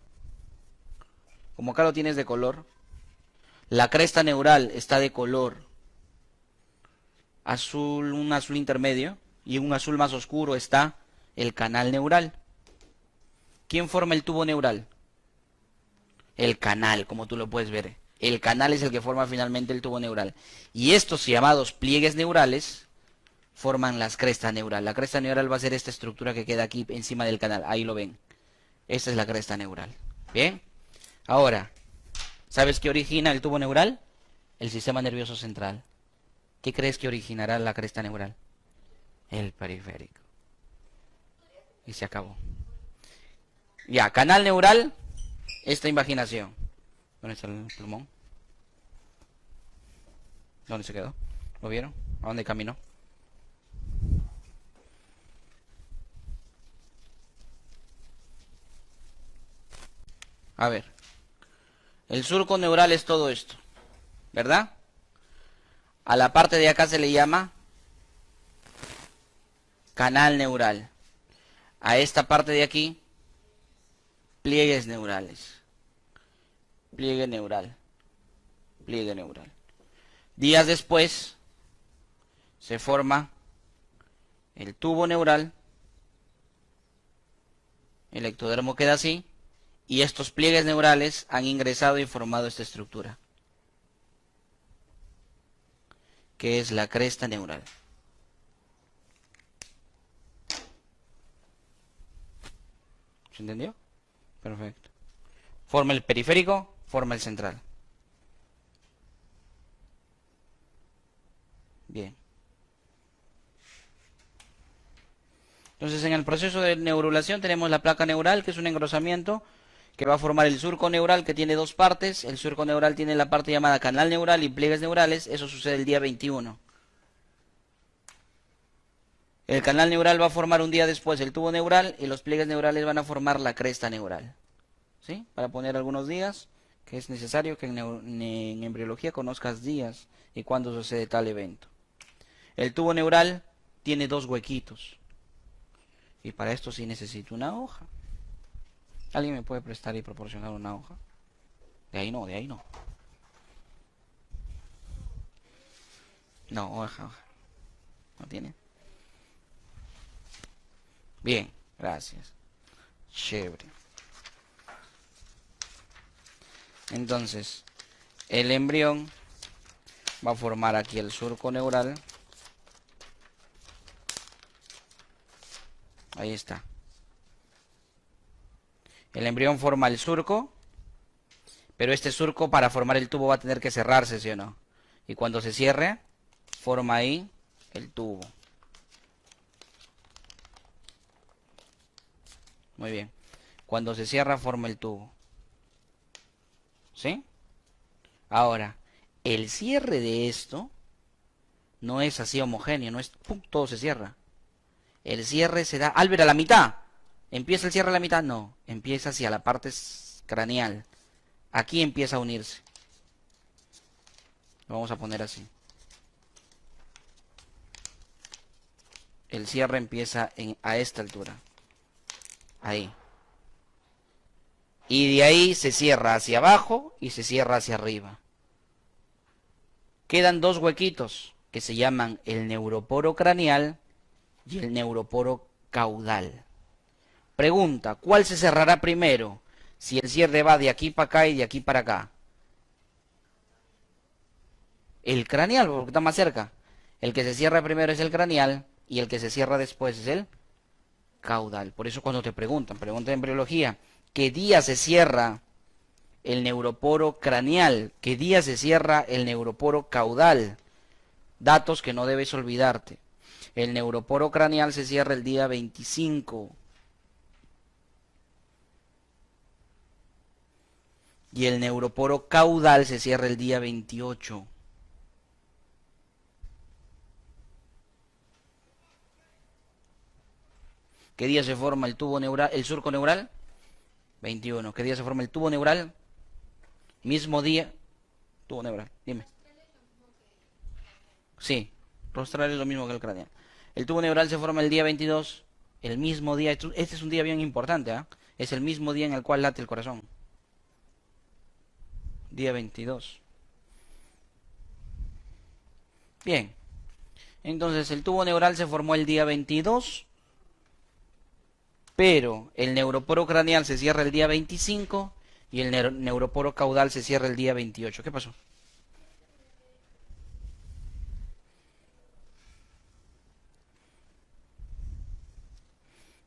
la cresta neural está de color azul, un azul intermedio, y un azul más oscuro está el canal neural. ¿Quién forma el tubo neural? El canal, como tú lo puedes ver. El canal es el que forma finalmente el tubo neural. Y estos llamados pliegues neurales forman las crestas neural. La cresta neural va a ser esta estructura que queda aquí encima del canal. Ahí lo ven. Esta es la cresta neural. ¿Bien? Ahora, ¿sabes qué origina el tubo neural? El sistema nervioso central. ¿Qué crees que originará la cresta neural? El periférico. Y se acabó. Ya, canal neural, esta imaginación. ¿Dónde está el plumón? ¿Dónde se quedó? ¿Lo vieron? ¿A dónde caminó? A ver. El surco neural es todo esto, ¿verdad? A la parte de acá se le llama canal neural. A esta parte de aquí, pliegues neurales. Pliegue neural. Pliegue neural. Días después, se forma el tubo neural. El ectodermo queda así. Y estos pliegues neurales han ingresado y formado esta estructura, que es la cresta neural. ¿Se entendió? Perfecto. Forma el periférico, forma el central. Bien. Entonces, en el proceso de neurulación tenemos la placa neural, que es un engrosamiento que va a formar el surco neural, que tiene dos partes. El surco neural tiene la parte llamada canal neural y pliegues neurales. Eso sucede el día 21. El canal neural va a formar un día después el tubo neural y los pliegues neurales van a formar la cresta neural. ¿Sí? Para poner algunos días, que es necesario que en embriología conozcas días y cuándo sucede tal evento. El tubo neural tiene dos huequitos. Y para esto sí necesito una hoja. ¿Alguien me puede prestar y proporcionar una hoja? De ahí no, de ahí no. No, hoja. ¿No tiene? Bien, gracias. Chévere. Entonces, el embrión va a formar aquí el surco neural. Ahí está. El embrión forma el surco, pero este surco para formar el tubo va a tener que cerrarse, ¿sí o no? Y cuando se cierre, forma ahí el tubo. Muy bien. Cuando se cierra, forma el tubo. ¿Sí? Ahora, el cierre de esto no es así homogéneo, no es ¡pum! Todo se cierra. El cierre se da, Albert, a la mitad. ¿Empieza el cierre a la mitad? No, empieza hacia la parte craneal. Aquí empieza a unirse. Lo vamos a poner así. El cierre empieza a esta altura. Ahí. Y de ahí se cierra hacia abajo y se cierra hacia arriba. Quedan dos huequitos que se llaman el neuroporo craneal y el neuroporo caudal. Pregunta, ¿cuál se cerrará primero? Si el cierre va de aquí para acá y de aquí para acá. El craneal, porque está más cerca. El que se cierra primero es el craneal y el que se cierra después es el caudal. Por eso cuando te preguntan en embriología, ¿qué día se cierra el neuroporo craneal? ¿Qué día se cierra el neuroporo caudal? Datos que no debes olvidarte. El neuroporo craneal se cierra el día 25. Y el neuroporo caudal se cierra el día 28. ¿Qué día se forma el tubo neural, el surco neural? 21. ¿Qué día se forma el tubo neural? Mismo día. Tubo neural, dime. Sí, rostral es lo mismo que el craneal. El tubo neural se forma el día 22, el mismo día. Este es un día bien importante, ¿eh? Es el mismo día en el cual late el corazón. Día 22. Bien. Entonces el tubo neural se formó el día 22, pero el neuroporo craneal se cierra el día 25 y el neuroporo caudal se cierra el día 28. ¿Qué pasó?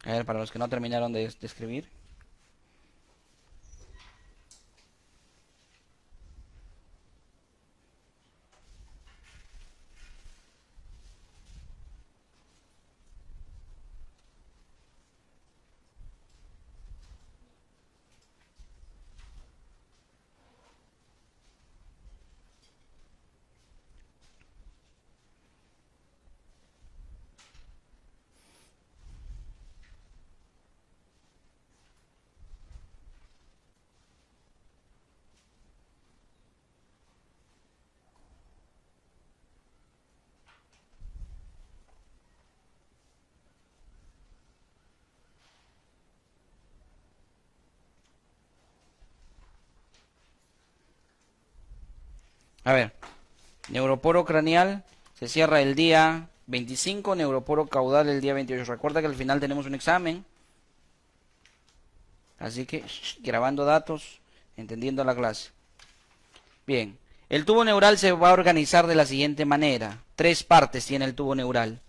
A ver, para los que no terminaron de escribir. A ver, neuroporo craneal se cierra el día 25, neuroporo caudal el día 28. Recuerda que al final tenemos un examen. Así que, grabando datos, entendiendo la clase. Bien, el tubo neural se va a organizar de la siguiente manera. 3 partes tiene el tubo neural.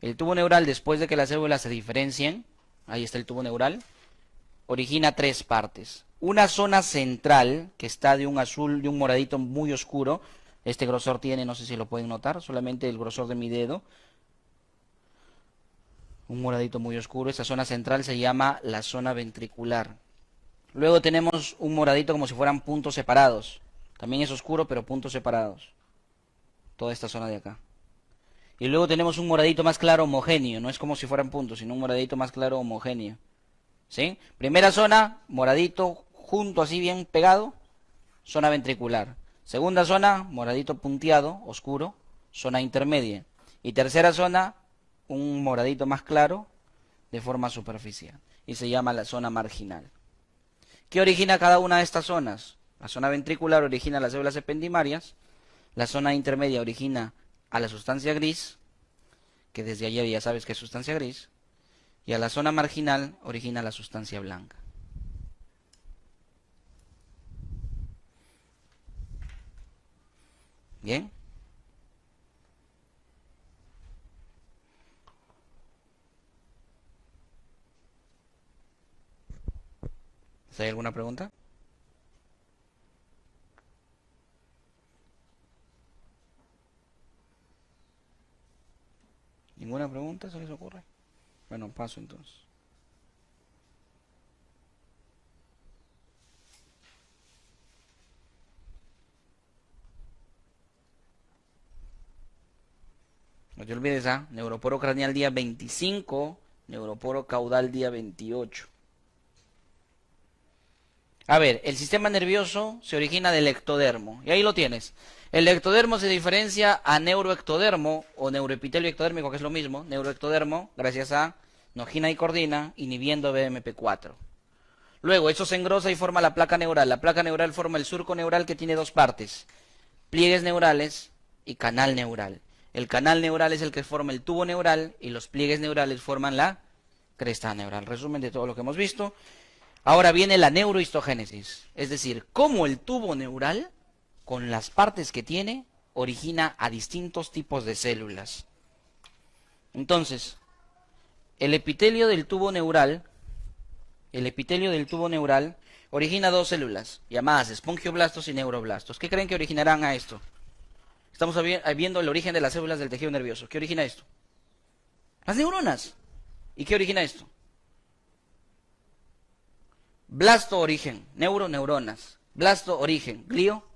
El tubo neural, después de que las células se diferencien, ahí está el tubo neural, origina 3 partes. Una zona central, que está de un azul, de un moradito muy oscuro, Este grosor tiene, no sé si lo pueden notar, solamente el grosor de mi dedo. Un moradito muy oscuro. Esta zona central se llama la zona ventricular. Luego tenemos un moradito como si fueran puntos separados. También es oscuro, pero puntos separados. Toda esta zona de acá. Y luego tenemos un moradito más claro homogéneo. No es como si fueran puntos, sino un moradito más claro homogéneo. ¿Sí? Primera zona, moradito junto así bien pegado, zona ventricular. Segunda zona, moradito punteado, oscuro, zona intermedia. Y tercera zona, un moradito más claro, de forma superficial. Y se llama la zona marginal. ¿Qué origina cada una de estas zonas? La zona ventricular origina las células ependimarias. La zona intermedia origina a la sustancia gris, que desde ayer ya sabes que es sustancia gris. Y a la zona marginal origina la sustancia blanca. ¿Bien? ¿Hay alguna pregunta? ¿Ninguna pregunta se les ocurre? Bueno, paso entonces. No te olvides, neuroporo craneal día 25, neuroporo caudal día 28. A ver, el sistema nervioso se origina del ectodermo. Y ahí lo tienes. El ectodermo se diferencia a neuroectodermo o neuroepitelio ectodérmico, que es lo mismo. Neuroectodermo, gracias a nogina y cordina, inhibiendo BMP4. Luego, eso se engrosa y forma la placa neural. La placa neural forma el surco neural que tiene dos partes. Pliegues neurales y canal neural. El canal neural es el que forma el tubo neural y los pliegues neurales forman la cresta neural. Resumen de todo lo que hemos visto. Ahora viene la neurohistogénesis, es decir, cómo el tubo neural, con las partes que tiene, origina a distintos tipos de células. Entonces, el epitelio del tubo neural origina dos células, llamadas espongioblastos y neuroblastos. ¿Qué creen que originarán a esto? Estamos viendo el origen de las células del tejido nervioso. ¿Qué origina esto? Las neuronas. ¿Y qué origina esto? Blasto, origen, neuronas. Blasto, origen, glio,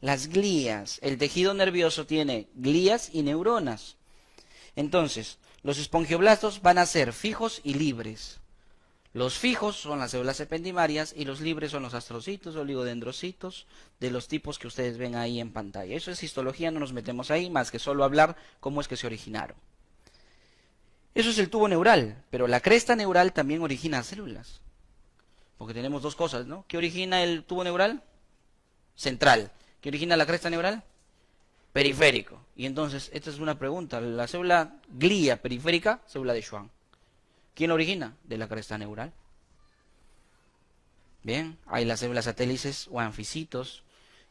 las glías. El tejido nervioso tiene glías y neuronas. Entonces, los espongioblastos van a ser fijos y libres. Los fijos son las células ependimarias y los libres son los astrocitos, oligodendrocitos, de los tipos que ustedes ven ahí en pantalla. Eso es histología, no nos metemos ahí, más que solo hablar cómo es que se originaron. Eso es el tubo neural, pero la cresta neural también origina células. Porque tenemos dos cosas, ¿no? ¿Qué origina el tubo neural? Central. ¿Qué origina la cresta neural? Periférico. Y entonces, esta es una pregunta. La célula glía periférica, célula de Schwann. ¿Quién la origina? De la cresta neural. Bien, hay las células satélices o anficitos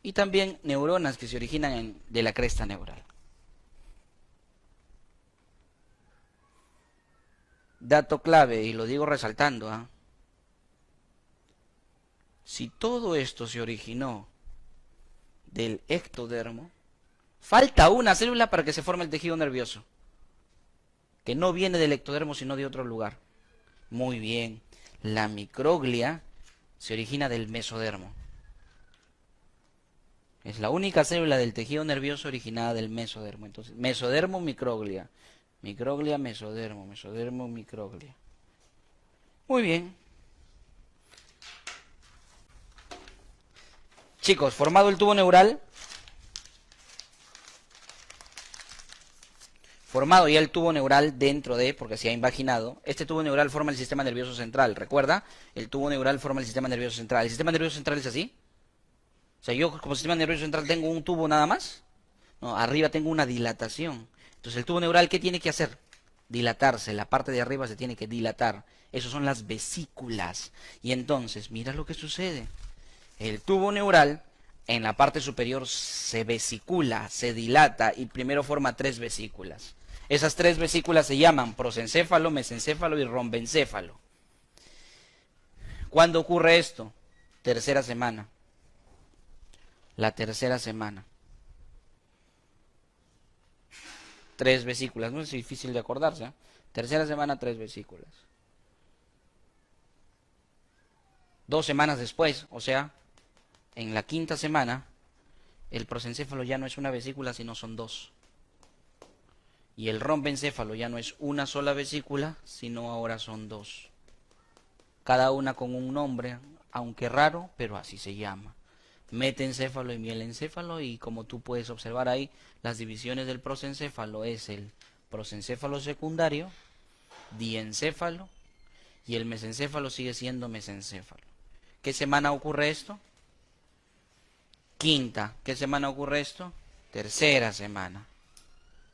y también neuronas que se originan de la cresta neural. Dato clave, y lo digo resaltando, si todo esto se originó del ectodermo, falta una célula para que se forme el tejido nervioso, que no viene del ectodermo sino de otro lugar. Muy bien, la microglia se origina del mesodermo. Es la única célula del tejido nervioso originada del mesodermo. Entonces, mesodermo, microglia. Microglia, mesodermo, mesodermo, microglia. Muy bien. Chicos, formado el tubo neural, formado ya el tubo neural dentro de, porque se ha invaginado, este tubo neural forma el sistema nervioso central. ¿Recuerda? El tubo neural forma el sistema nervioso central. ¿El sistema nervioso central es así? O sea, yo como sistema nervioso central tengo un tubo nada más. No, arriba tengo una dilatación. Entonces, el tubo neural, ¿qué tiene que hacer? Dilatarse. La parte de arriba se tiene que dilatar. Esas son las vesículas. Y entonces, mira lo que sucede. El tubo neural en la parte superior se vesicula, se dilata y primero forma tres vesículas. Esas tres vesículas se llaman prosencéfalo, mesencéfalo y rombencéfalo. ¿Cuándo ocurre esto? Tercera semana. La tercera semana. 3 vesículas. No es difícil de acordarse, ¿eh? Tercera semana, 3 vesículas. 2 semanas después, o sea, en la quinta semana, el prosencéfalo ya no es una vesícula, sino son 2. Y el rombencéfalo ya no es una sola vesícula, sino ahora son 2. Cada una con un nombre, aunque raro, pero así se llama. Metencéfalo y mielencéfalo, y como tú puedes observar ahí, las divisiones del prosencéfalo es el prosencéfalo secundario, diencéfalo, y el mesencéfalo sigue siendo mesencéfalo. ¿Qué semana ocurre esto? Quinta. ¿Qué semana ocurre esto? Tercera semana.